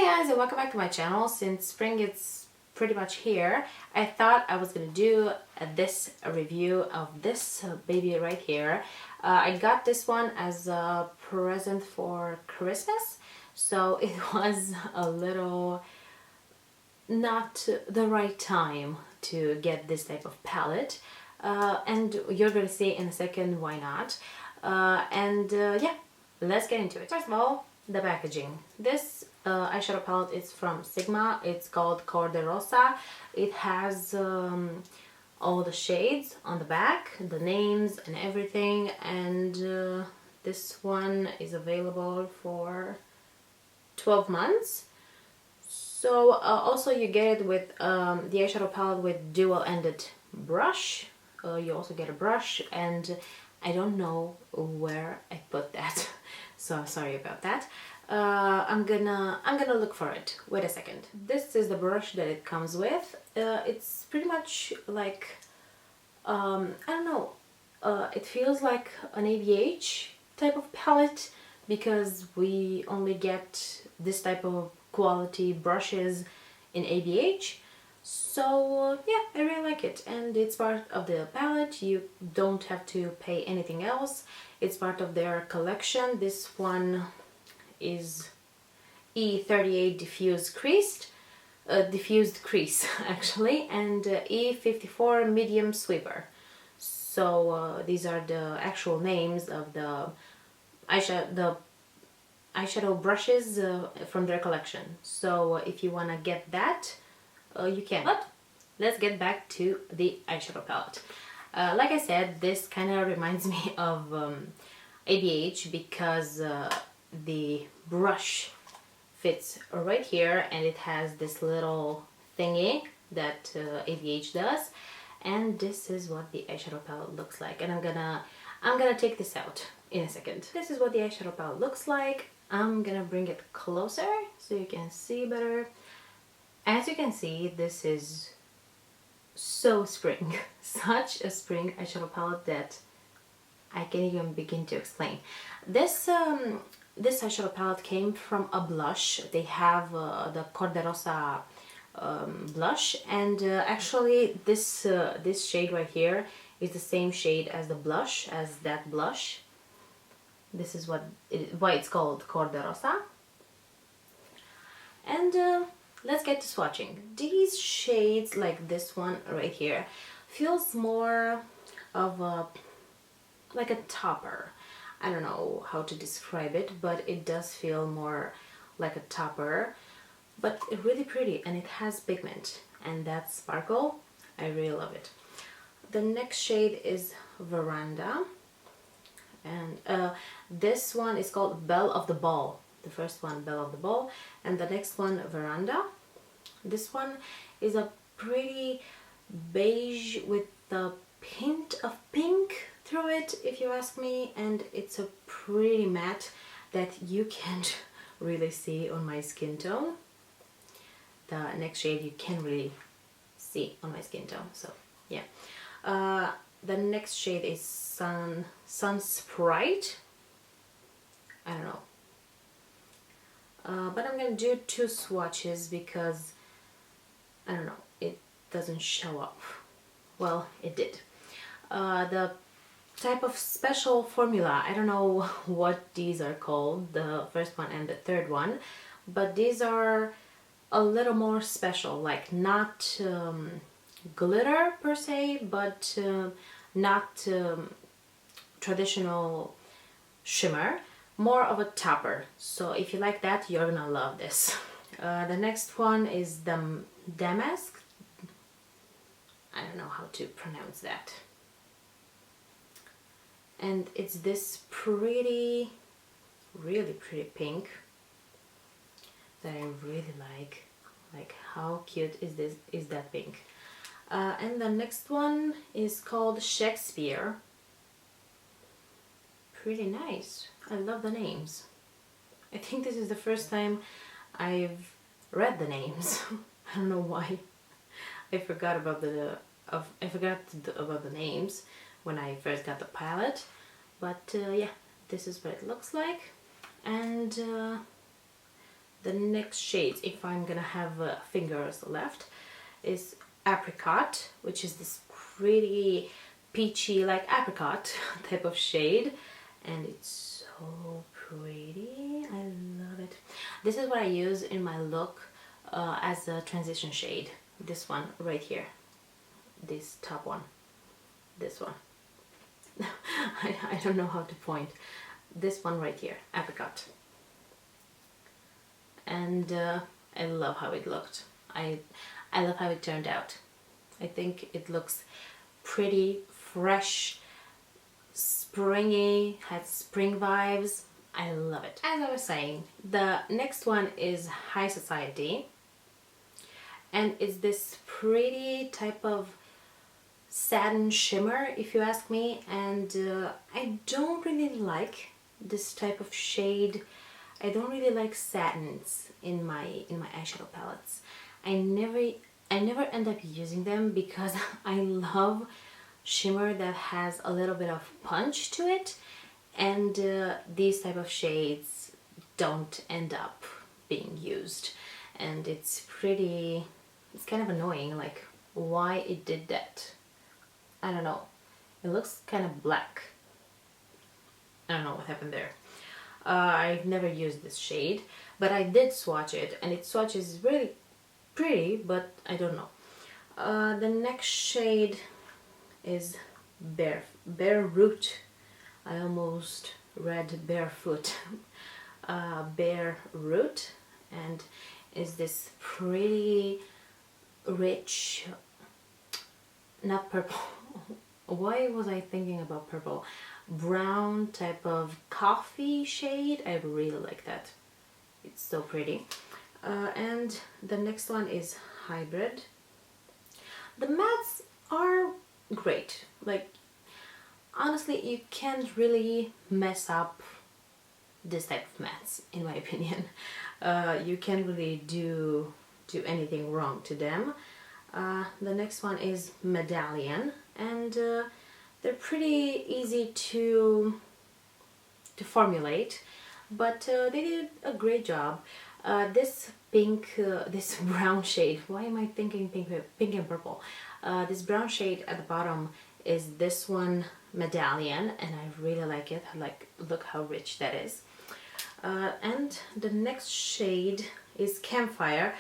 Hey guys, and welcome back to my channel. Since spring is pretty much here, I thought I was gonna do a review of this baby right here. I got this one as a present for Christmas, so it was a little not the right time to get this type of palette, and you're gonna see in a second why not. Yeah, let's get into it. First of all, the packaging. This eyeshadow palette is from Sigma. It's called Cor De Rosa. It has all the shades on the back, the names and everything, and this one is available for 12 months. So also you get it with the eyeshadow palette with dual-ended brush. You also get a brush, and I don't know where I put that, so sorry about that. I'm gonna look for it. Wait a second. This is the brush that it comes with. It's pretty much like I don't know. It feels like an ABH type of palette because we only get this type of quality brushes in ABH. So yeah, I really like it, and it's part of the palette. You don't have to pay anything else. It's part of their collection. This one is E38 diffused crease actually, and E54 medium sweeper. So these are the actual names of the eyeshadow brushes from their collection. So if you want to get that, you can. But let's get back to the eyeshadow palette. Like I said, this kind of reminds me of ABH because the brush fits right here, and it has this little thingy that ABH does, and this is what the eyeshadow palette looks like. And I'm gonna take this out in a second. This is what the eyeshadow palette looks like. I'm gonna bring it closer so you can see better. As you can see, this is so spring. Such a spring eyeshadow palette that I can't even begin to explain. This eyeshadow palette came from a blush. They have the Corderosa blush, and actually this shade right here is the same shade as the blush, as that blush. This is why it's called Cor De Rosa. And let's get to swatching. These shades, like this one right here, feels more of like a topper. I don't know how to describe it, but it does feel more like a topper, but really pretty, and it has pigment, and that sparkle, I really love it. The next shade is Veranda, and this one is called Belle of the Ball. The first one, Belle of the Ball, and the next one, Veranda. This one is a pretty beige with a hint of pink through it, if you ask me, and it's a pretty matte that you can't really see on my skin tone. The next shade you can really see on my skin tone, so yeah. The next shade is Sun Sprite. I don't know. But I'm gonna do two swatches because I don't know, it doesn't show up. Well, it did. The type of special formula, I don't know what these are called, the first one and the third one, but these are a little more special, like not glitter per se, but not traditional shimmer, more of a topper. So if you like that, you're gonna love this. The next one is the Damask. I don't know how to pronounce that. And it's this pretty, really pretty pink that I really like. Like, how cute is this? Is that pink? And the next one is called Shakespeare. Pretty nice. I love the names. I think this is the first time I've read the names. I don't know why. I forgot about the names when I first got the palette, but yeah, this is what it looks like. And the next shades, if I'm gonna have fingers left, is Apricot, which is this pretty peachy, like apricot type of shade, and it's so pretty. I love it. This is what I use in my look as a transition shade. This one right here, this top one, this one. I don't know how to point. This one right here, apricot. And I love how it looked. I love how it turned out. I think it looks pretty, fresh, springy, had spring vibes. I love it. As I was saying, the next one is High Society, and it's this pretty type of satin shimmer, if you ask me, and I don't really like this type of shade. I don't really like satins in my eyeshadow palettes. I never end up using them because I love shimmer that has a little bit of punch to it, and these type of shades don't end up being used, and it's kind of annoying, like why it did that. I don't know, it looks kind of black. I don't know what happened there. I've never used this shade, but I did swatch it, and it swatches really pretty, but I don't know. The next shade is Bare Root. I almost read barefoot. Bare Root, and is this pretty rich, not purple. Why was I thinking about purple? Brown type of coffee shade. I really like that. It's so pretty. And the next one is Hybrid. The mattes are great. Like, honestly, you can't really mess up this type of mattes, in my opinion. You can't really do anything wrong to them. The next one is Medallion, and they're pretty easy to formulate, but they did a great job. This this brown shade, why am I thinking pink and purple? This brown shade at the bottom is this one, Medallion, and I really like it. Like, look how rich that is. And the next shade is Campfire,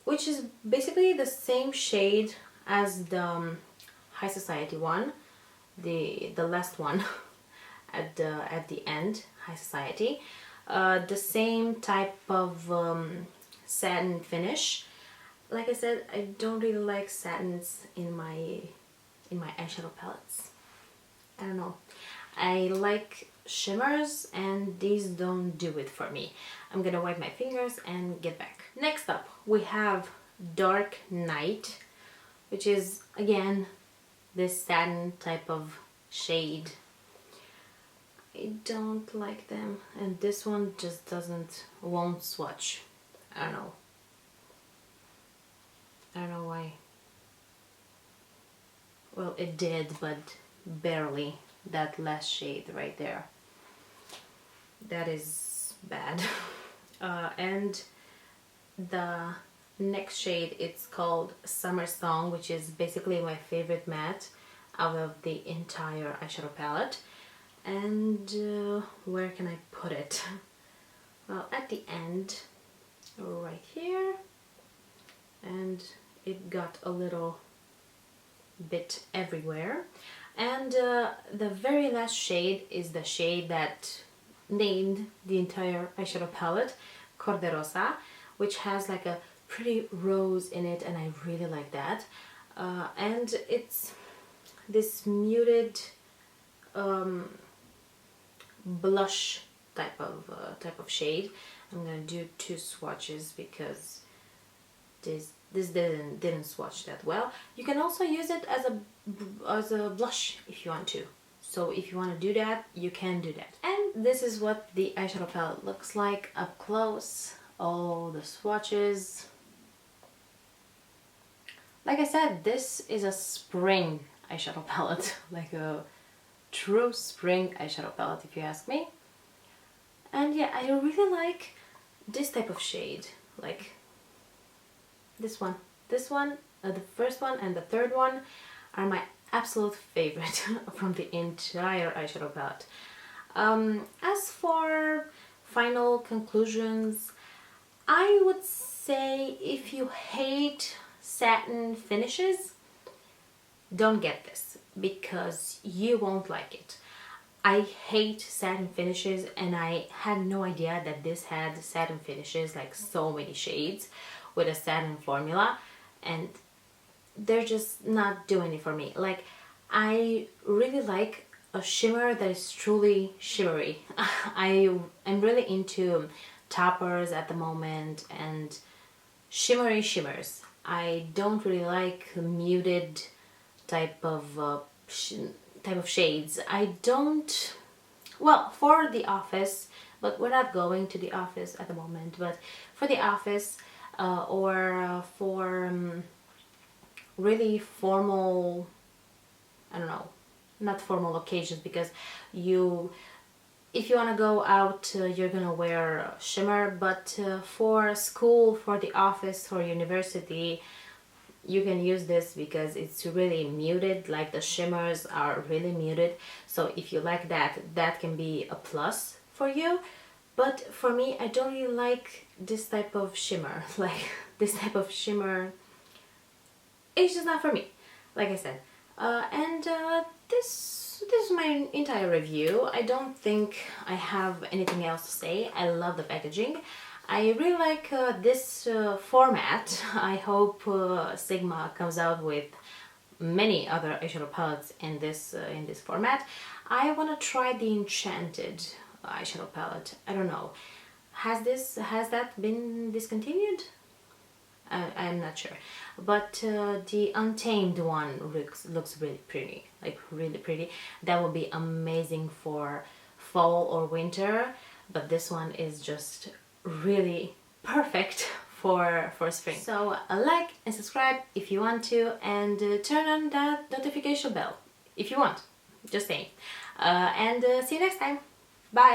which is basically the same shade as the High Society one, the last one at the end, High Society. The same type of satin finish. Like I said, I don't really like satins in my eyeshadow palettes. I don't know. I like shimmers, and these don't do it for me. I'm gonna wipe my fingers and get back. Next up, we have Dark Night, which is again this satin type of shade. I don't like them, and this one just won't swatch. I don't know. I don't know why. Well, it did, but barely. That last shade right there. That is bad. And the next shade, it's called Summer Song, which is basically my favorite matte out of the entire eyeshadow palette. And where can I put it? Well, at the end, right here, and it got a little bit everywhere. And the very last shade is the shade that named the entire eyeshadow palette, Cor De Rosa, which has like a pretty rose in it, and I really like that. And it's this muted blush type of shade. I'm gonna do 2 swatches because this didn't swatch that well. You can also use it as a blush if you want to. So if you want to do that, you can do that. And this is what the eyeshadow palette looks like up close. All the swatches. Like I said, this is a spring eyeshadow palette, like a true spring eyeshadow palette if you ask me. And yeah, I really like this type of shade, like this one, the first one and the third one are my absolute favorite from the entire eyeshadow palette. As for final conclusions, I would say if you hate satin finishes, don't get this because you won't like it. I hate satin finishes, and I had no idea that this had satin finishes, like so many shades with a satin formula, and they're just not doing it for me. Like, I really like a shimmer that is truly shimmery. I'm really into toppers at the moment and shimmery shimmers. I don't really like muted type of shades. I don't, well, for the office, but we're not going to the office at the moment, but for the office or for really formal, I don't know, not formal occasions, because if you want to go out, you're gonna wear shimmer, but for school, for the office, for university, you can use this because it's really muted, like the shimmers are really muted. So if you like that, that can be a plus for you. But for me, I don't really like this type of shimmer. Like, this type of shimmer, it's just not for me, like I said. This is my entire review. I don't think I have anything else to say. I love the packaging. I really like this format. I hope Sigma comes out with many other eyeshadow palettes in this format. I want to try the Enchanted eyeshadow palette. I don't know. Has that been discontinued? I'm not sure, but the Untamed one looks really pretty, like really pretty. That would be amazing for fall or winter, but this one is just really perfect for spring. So like and subscribe if you want to, and turn on that notification bell if you want, just saying. And see you next time. Bye.